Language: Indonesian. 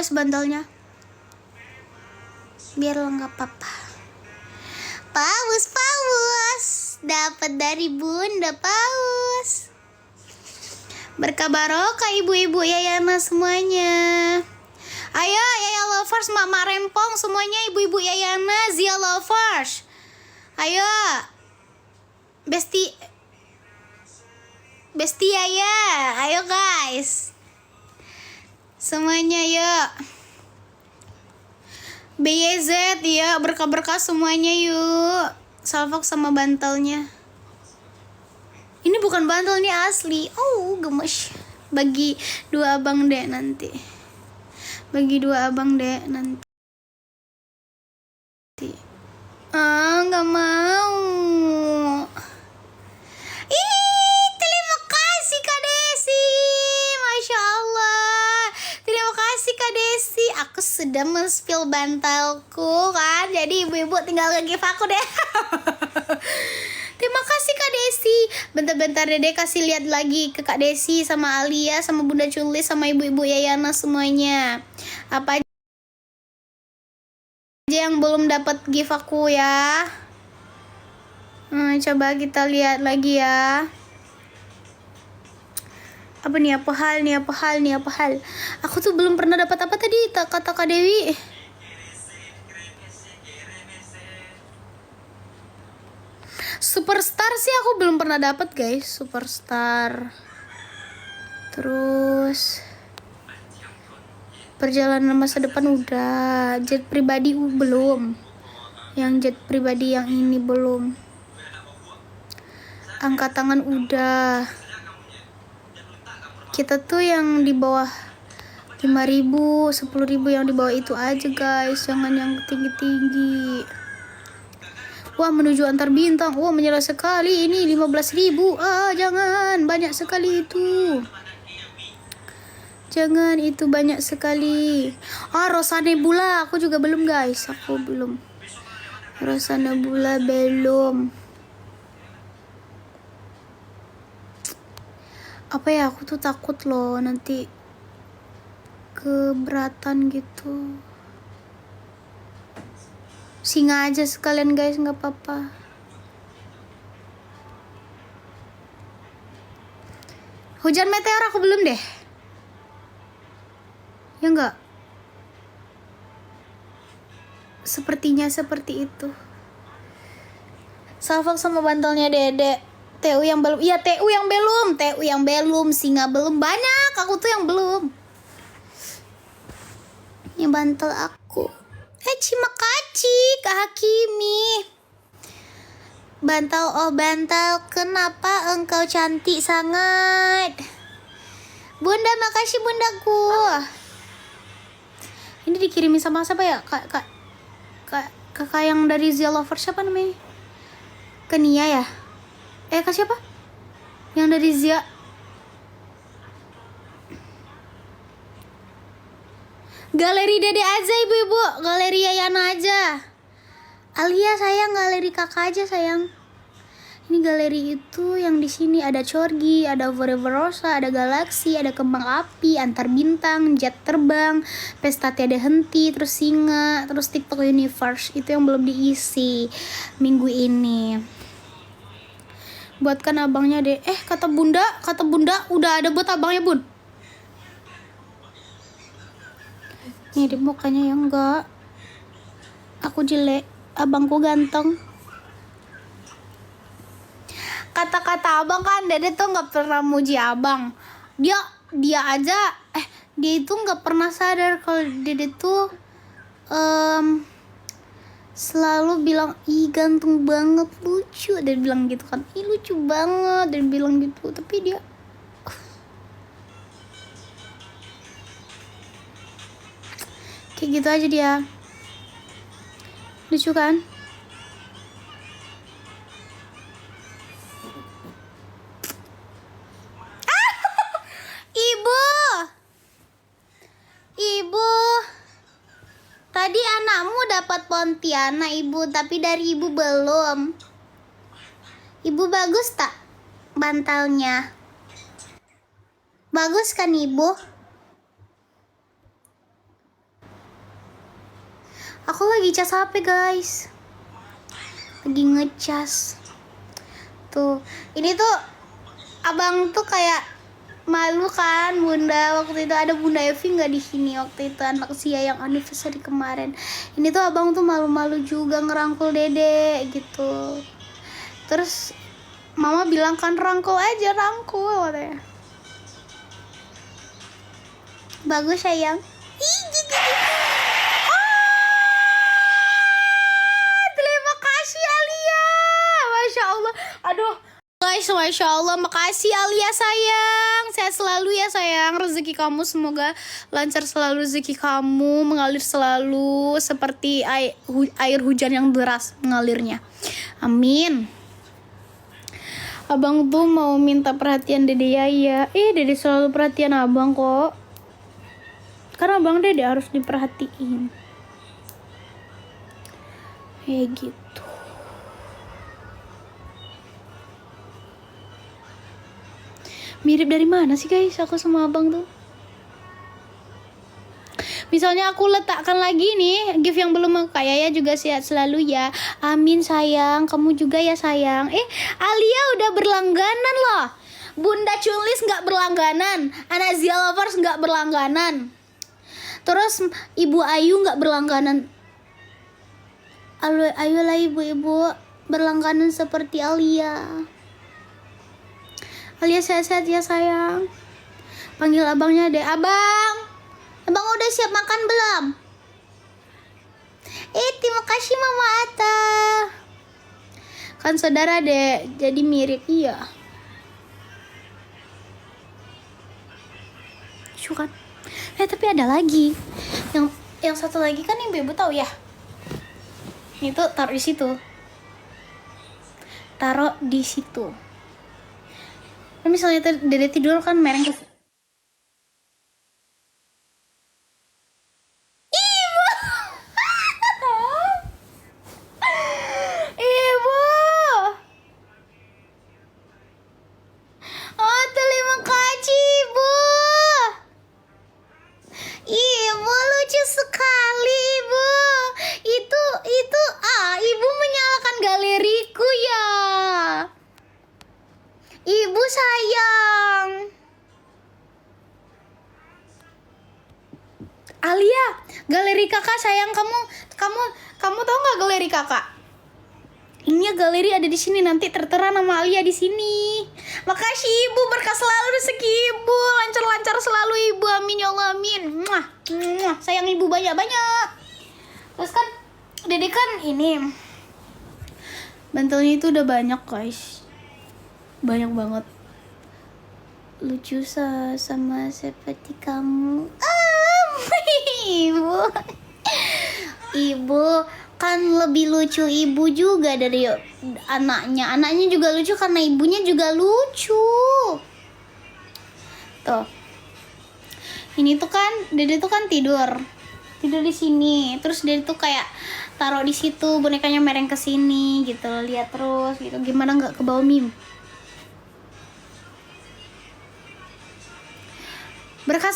guys bantalnya. Biar lengkap apa. Paus dapat dari Bunda Paus. Berkah barokah ibu-ibu Yayana semuanya. Ayo Yaya Lovers, Mama Rempong semuanya, ibu-ibu Yayana, Zia Lovers. Ayo Besti Yaya, ayo guys. Semuanya yuk. BYZ ya, berkah-berkah semuanya yuk. Salfok sama bantalnya. Ini bukan bantal, ini asli. Oh, gemes. Bagi 2 abang dek nanti. Ah, nggak mau. Ih, terima kasih Kak Desi. Masya Allah. Terima kasih Kak Desi. Aku sudah men-spill bantalku kan. Jadi ibu-ibu tinggal nge-give aku deh. Terima kasih Kak Desi. Bentar-bentar Dede kasih lihat lagi ke Kak Desi sama Alia sama Bunda Culis sama ibu-ibu Yayana semuanya. Apa aja yang belum dapat gift aku ya. Coba kita lihat lagi ya. Apa hal? Aku tuh belum pernah dapat apa tadi kata Kak Dewi. Superstar sih aku belum pernah dapat guys, Superstar. Terus perjalanan masa depan udah, jet pribadi belum. Yang jet pribadi yang ini belum. Angkat tangan udah. Kita tuh yang di bawah 5.000, 10.000 yang di bawah itu aja guys, jangan yang tinggi-tinggi. Wah, menuju antar bintang. Wah, menyala sekali ini 15.000. Jangan, banyak sekali itu. Jangan, itu banyak sekali. Rosa Nebula, aku juga belum guys. Aku belum. Rosa Nebula belum. Apa ya, aku tuh takut loh nanti keberatan gitu. Singa aja sekalian guys, nggak apa-apa. Hujan meteor aku belum deh. Ya enggak? Sepertinya seperti itu. Salfok sama bantalnya Dede. TU yang belum. Iya, TU yang belum. Singa belum. Banyak, aku tuh yang belum. Ini bantal aku. Terima kasih Kak Hakimi. Bantal, kenapa engkau cantik sangat? Bunda, makasih bundaku. Ini dikirimin sama siapa ya? Kakak yang dari Zia Lover, siapa namanya? Ke Nia ya? Kak siapa? Yang dari Zia. Galeri Dede aja ibu-ibu, galeri Yayana aja. Alia sayang, galeri kakak aja sayang. Ini galeri itu yang di sini ada Corgi, ada Forever Rosa, ada Galaxy, ada Kembang Api, Antar Bintang, Jet Terbang, Pesta Tiada Henti, terus Singa, terus TikTok Universe. Itu yang belum diisi minggu ini. Buatkan abangnya deh. Kata bunda udah ada buat abangnya bun. Nih di mukanya ya enggak. Aku jelek, abangku ganteng. Kata-kata abang kan, Dede tuh nggak pernah muji abang. Dia aja, dia itu nggak pernah sadar kalau Dede tuh selalu bilang, ih ganteng banget, lucu. Dia bilang gitu kan, ih lucu banget. Dia bilang gitu, tapi dia kayak gitu aja dia. Lucu kan? Ibu, tadi anakmu dapat Pontianak ibu, tapi dari ibu belum. Ibu bagus tak bantalnya? Bagus kan ibu? Aku lagi cas HP guys, lagi ngecas. Tuh, ini tuh abang tuh kayak malu kan bunda, waktu itu ada bunda Evi nggak di sini waktu itu anak Sia yang anniversary kemarin. Ini tuh abang tuh malu-malu juga ngerangkul dede gitu. Terus mama bilang kan rangkul aja, rangkul katanya. Bagus sayang. Ih, gitu. Terima kasih Alia, masya Allah. Aduh guys, masya Allah, makasih Alia sayang. Sehat selalu ya sayang. Rezeki kamu semoga lancar selalu, rezeki kamu mengalir selalu seperti air hujan yang deras mengalirnya. Amin. Abang tuh mau minta perhatian dede ya. Dede selalu perhatian abang kok. Karena abang dede harus diperhatiin. Kayak gitu. Mirip dari mana sih guys aku sama abang tuh? Misalnya aku letakkan lagi nih gift yang belum aku, kayak ya juga sehat selalu ya. Amin sayang, kamu juga ya sayang. Alia udah berlangganan loh. Bunda Chulis nggak berlangganan, anak Zia Lovers nggak berlangganan. Terus Ibu Ayu nggak berlangganan. Ayolah ibu-ibu berlangganan seperti Alia. Alia sehat-sehat ya sayang. Panggil abangnya deh. Abang udah siap makan belum? Terima kasih Mama Ata. Kan saudara deh, jadi mirip. Iya. Kan? Tapi ada lagi. Yang satu lagi kan yang ibu tahu ya. Itu taruh di situ. Taruh di situ. Nah, misalnya dede tidur kan mereng ke Ibu. Oh, terima kasih Ibu. Ibu lucu sekali Ibu. Itu Ibu menyalakan galeriku ya. Ibu sayang. Alia, galeri kakak sayang, kamu tahu nggak galeri kakak? Ini galeri ada di sini, nanti tertera nama Alia di sini. Makasih Ibu, berkah selalu rezeki Ibu, lancar-lancar selalu Ibu, amin ya Allah, amin. Muah, muah. Sayang Ibu banyak-banyak. Terus kan Dede kan ini bantalnya itu udah banyak guys, banyak banget. Lucu sama seperti kamu. Ibu kan lebih lucu Ibu juga dari anaknya. Anaknya juga lucu karena ibunya juga lucu. Tuh. Ini tuh kan Dede tuh kan tidur di sini. Terus Dede tuh kayak taruh di situ, bonekanya mereng ke sini gitu. Lihat terus gitu. Gimana nggak ke bawah meme? Berkas